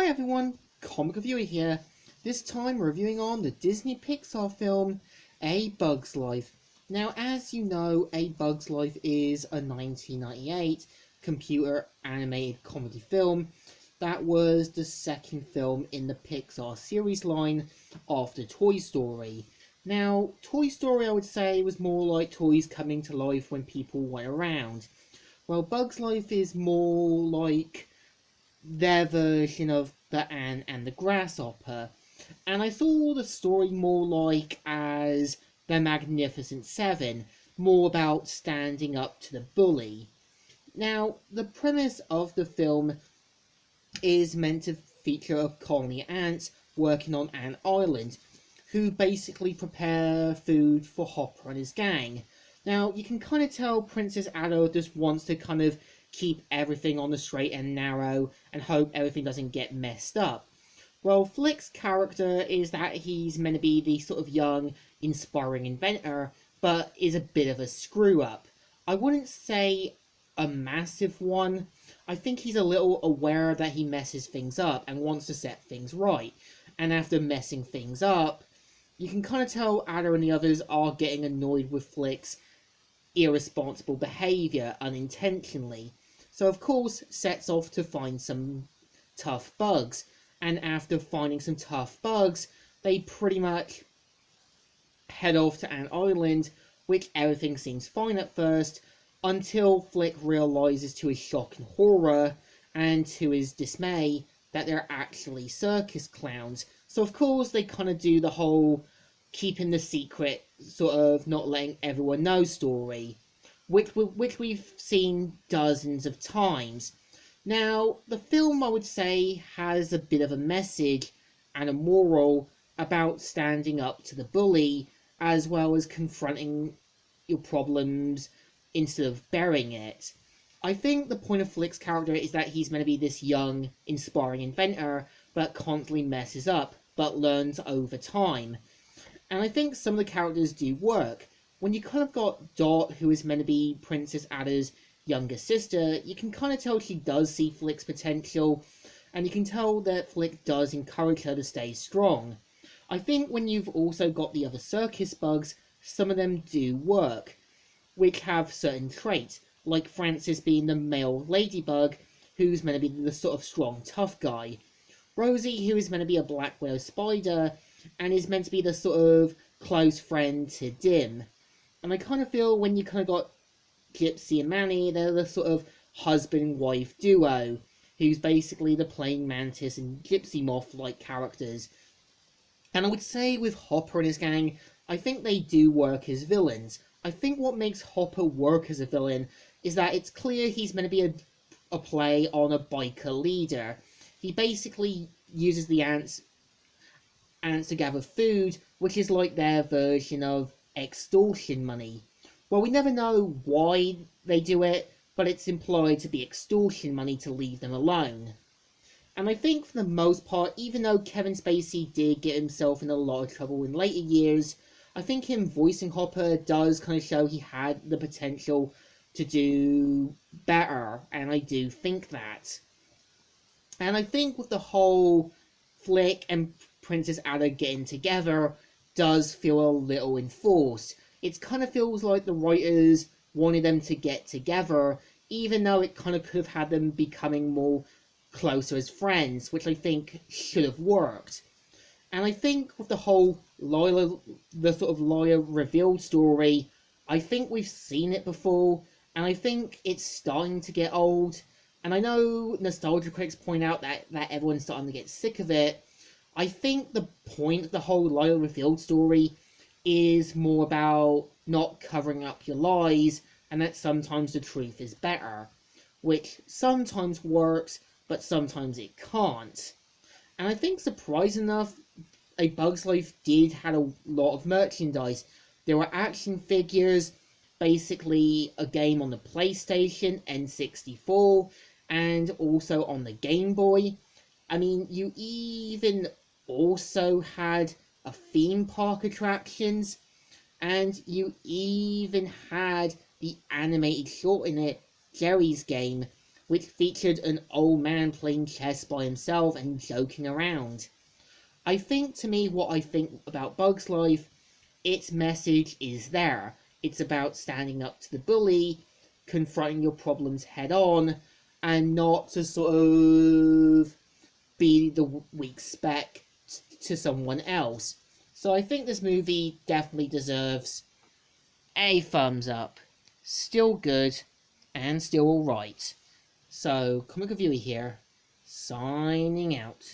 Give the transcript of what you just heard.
Hi everyone, Comic Reviewer here. This time reviewing on the Disney Pixar film A Bug's Life. Now, as you know, A Bug's Life is a 1998 computer animated comedy film that was the second film in the Pixar series line after Toy Story. Now, Toy Story I would say was more like toys coming to life when people went around. Well, Bug's Life is more like their version of the Ant and the Grasshopper, and I saw the story more like as the Magnificent Seven, more about standing up to the bully. Now, the premise of the film is meant to feature a colony of ants working on Ant Island, who basically prepare food for Hopper and his gang. Now, you can kind of tell Princess Addo just wants to kind of keep everything on the straight and narrow and hope everything doesn't get messed up. Well, Flick's character is that he's meant to be the sort of young, inspiring inventor, but is a bit of a screw up. I wouldn't say a massive one. I think he's a little aware that he messes things up and wants to set things right. And after messing things up, you can kind of tell Addo and the others are getting annoyed with Flick's irresponsible behaviour unintentionally. So, of course, sets off to find some tough bugs. And after finding some tough bugs, they pretty much head off to Ant Island, which everything seems fine at first, until Flick realizes to his shock and horror, and to his dismay, that they're actually circus clowns. So, of course, they kind of do the whole keeping the secret, sort of not letting everyone know story, which we've seen dozens of times. Now, the film, I would say, has a bit of a message and a moral about standing up to the bully, as well as confronting your problems instead of burying it. I think the point of Flick's character is that he's meant to be this young, inspiring inventor, but constantly messes up, but learns over time. And I think some of the characters do work. When you kind of got Dot, who is meant to be Princess Adda's younger sister, you can kind of tell she does see Flick's potential, and you can tell that Flick does encourage her to stay strong. I think when you've also got the other circus bugs, some of them do work, which have certain traits, like Francis being the male ladybug, who's meant to be the sort of strong, tough guy. Rosie, who is meant to be a black widow spider, and is meant to be the sort of close friend to Dim. And I kind of feel when you kind of got Gypsy and Manny, they're the sort of husband-wife duo, who's basically the praying mantis and Gypsy Moth-like characters. And I would say with Hopper and his gang, I think they do work as villains. I think what makes Hopper work as a villain is that it's clear he's meant to be a play on a biker leader. He basically uses the ants to gather food, which is like their version of extortion money. Well, we never know why they do it, but it's implied to be extortion money to leave them alone. And I think for the most part, even though Kevin Spacey did get himself in a lot of trouble in later years, I think him voicing Hopper does kind of show he had the potential to do better, and I do think that. And I think with the whole Flick and Princess Addo getting together does feel a little enforced. It kind of feels like the writers wanted them to get together, even though it kind of could have had them becoming more closer as friends, which I think should have worked. And I think with the whole the sort of lawyer revealed story, I think we've seen it before, and I think it's starting to get old. And I know nostalgia critics point out that everyone's starting to get sick of it. I think the point of the whole lawyer revealed story is more about not covering up your lies, and that sometimes the truth is better, which sometimes works, but sometimes it can't. And I think, surprising enough, A Bug's Life did have a lot of merchandise. There were action figures, basically a game on the PlayStation, N64, and also on the Game Boy. I mean, you even also had a theme park attractions, and you even had the animated short in it, Jerry's Game, which featured an old man playing chess by himself and joking around. I think, to me, what I think about Bugs Life, its message is there. It's about standing up to the bully, confronting your problems head on, and not to sort of be the weak spec to someone else. So I think this movie definitely deserves a thumbs up. Still good and still alright. So, Comic Reviewer here, signing out.